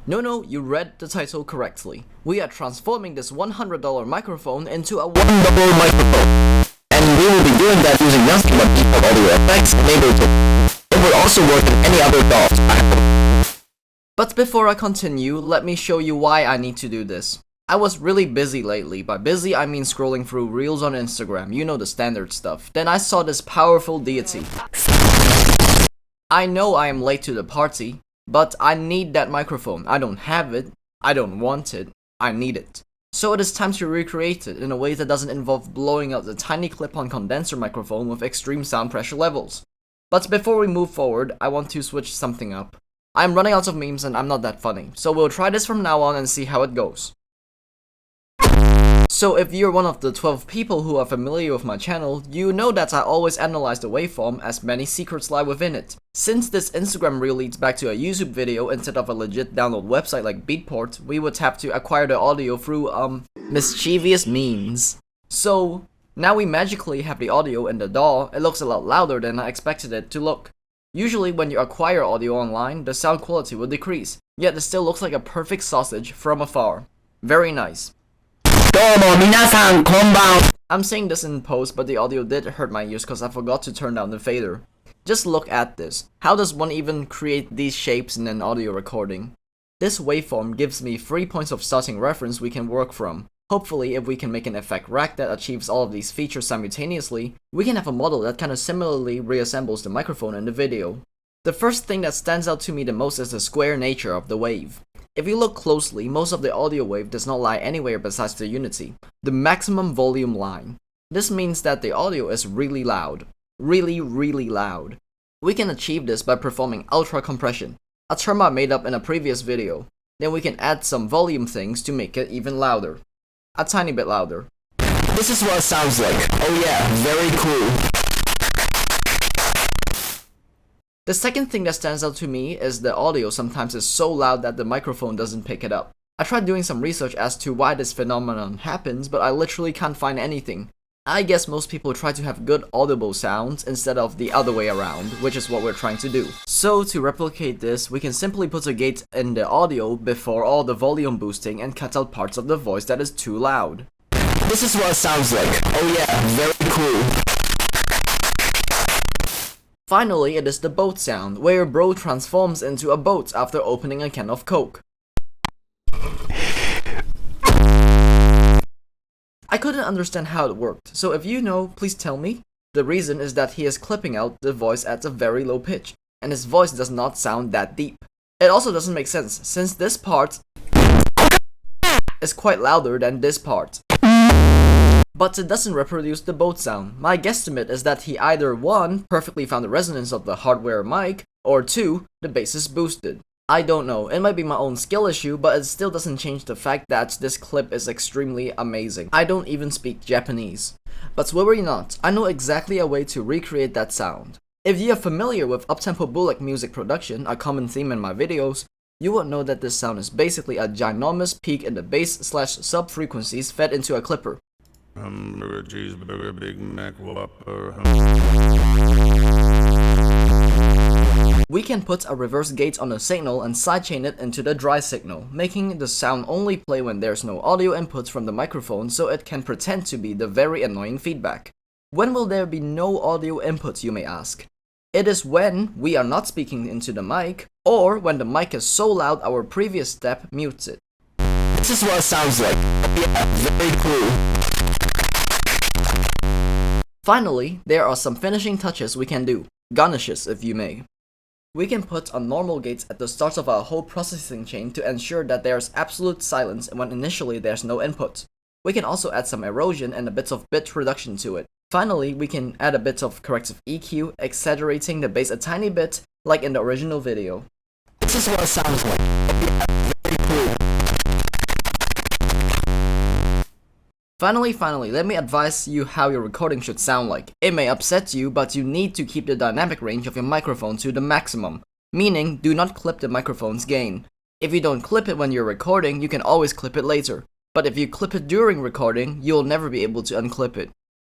No, you read the title correctly. We are transforming this $100 microphone into a $1 microphone. And we will be doing that using nothing but default audio effects enabled. It will also work in any other DAW. But before I continue, let me show you why I need to do this. I was really busy lately. By busy, I mean scrolling through reels on Instagram, you know, the standard stuff. Then I saw this powerful deity. I know I am late to the party, but I need that microphone. I don't have it, I don't want it, I need it. So it is time to recreate it in a way that doesn't involve blowing out the tiny clip-on condenser microphone with extreme sound pressure levels. But before we move forward, I want to switch something up. I'm running out of memes and I'm not that funny, so we'll try this from now on and see how it goes. So if you're one of the 12 people who are familiar with my channel, you know that I always analyze the waveform as many secrets lie within it. Since this Instagram reel leads back to a YouTube video instead of a legit download website like Beatport, we would have to acquire the audio through, mischievous means. So, now we magically have the audio in the DAW. It looks a lot louder than I expected it to look. Usually when you acquire audio online, the sound quality will decrease, yet it still looks like a perfect sausage from afar. Very nice. I'm saying this in post, but the audio did hurt my ears because I forgot to turn down the fader. Just look at this. How does one even create these shapes in an audio recording? This waveform gives me 3 points of starting reference we can work from. Hopefully, if we can make an effect rack that achieves all of these features simultaneously, we can have a model that kinda similarly reassembles the microphone in the video. The first thing that stands out to me the most is the square nature of the wave. If you look closely, most of the audio wave does not lie anywhere besides the unity, the maximum volume line. This means that the audio is really loud. Really loud. We can achieve this by performing ultra compression, a term I made up in a previous video. Then we can add some volume things to make it even louder. A tiny bit louder. This is what it sounds like. Oh yeah, very cool. The second thing that stands out to me is the audio sometimes is so loud that the microphone doesn't pick it up. I tried doing some research as to why this phenomenon happens, but I literally can't find anything. I guess most people try to have good audible sounds instead of the other way around, which is what we're trying to do. So to replicate this, we can simply put a gate in the audio before all the volume boosting and cut out parts of the voice that is too loud. This is what it sounds like. Oh yeah, very cool. Finally, it is the boat sound, where your bro transforms into a boat after opening a can of Coke. I couldn't understand how it worked, so if you know, please tell me. The reason is that he is clipping out the voice at a very low pitch, and his voice does not sound that deep. It also doesn't make sense, since this part is quite louder than this part. But it doesn't reproduce the boat sound. My guesstimate is that he either 1. Perfectly found the resonance of the hardware mic, or 2. The bass is boosted. I don't know, it might be my own skill issue, but it still doesn't change the fact that this clip is extremely amazing. I don't even speak Japanese. But worry not, I know exactly a way to recreate that sound. If you are familiar with uptempo bullock music production, a common theme in my videos, you will know that this sound is basically a ginormous peak in the bass/sub frequencies fed into a clipper. Hamburger, cheeseburger, Big Mac, Whopper. We can put a reverse gate on the signal and sidechain it into the dry signal, making the sound only play when there's no audio input from the microphone, so it can pretend to be the very annoying feedback. When will there be no audio input, you may ask? It is when we are not speaking into the mic, or when the mic is so loud our previous step mutes it. This is what it sounds like. Yeah, very cool. Finally, there are some finishing touches we can do, garnishes if you may. We can put on normal gates at the start of our whole processing chain to ensure that there is absolute silence when initially there's no input. We can also add some erosion and a bit of bit reduction to it. Finally, we can add a bit of corrective EQ, exaggerating the bass a tiny bit, like in the original video. This is what it sounds like. Yeah, very cool. Finally, let me advise you how your recording should sound like. It may upset you, but you need to keep the dynamic range of your microphone to the maximum. Meaning, do not clip the microphone's gain. If you don't clip it when you're recording, you can always clip it later. But if you clip it during recording, you'll never be able to unclip it.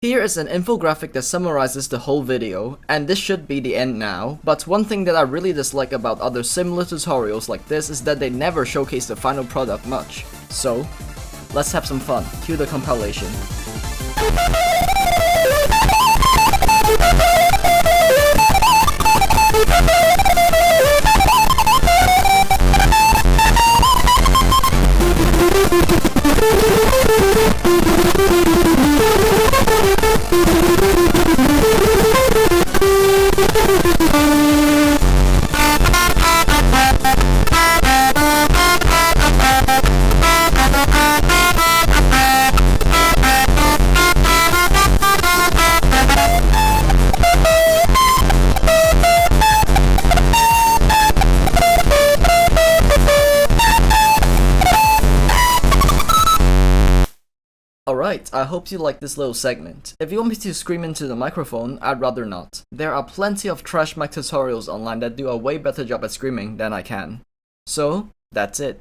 Here is an infographic that summarizes the whole video, and this should be the end now, but one thing that I really dislike about other similar tutorials like this is that they never showcase the final product much. So, let's have some fun. Cue the compilation. Alright, I hope you liked this little segment. If you want me to scream into the microphone, I'd rather not. There are plenty of trash mic tutorials online that do a way better job at screaming than I can. So, that's it.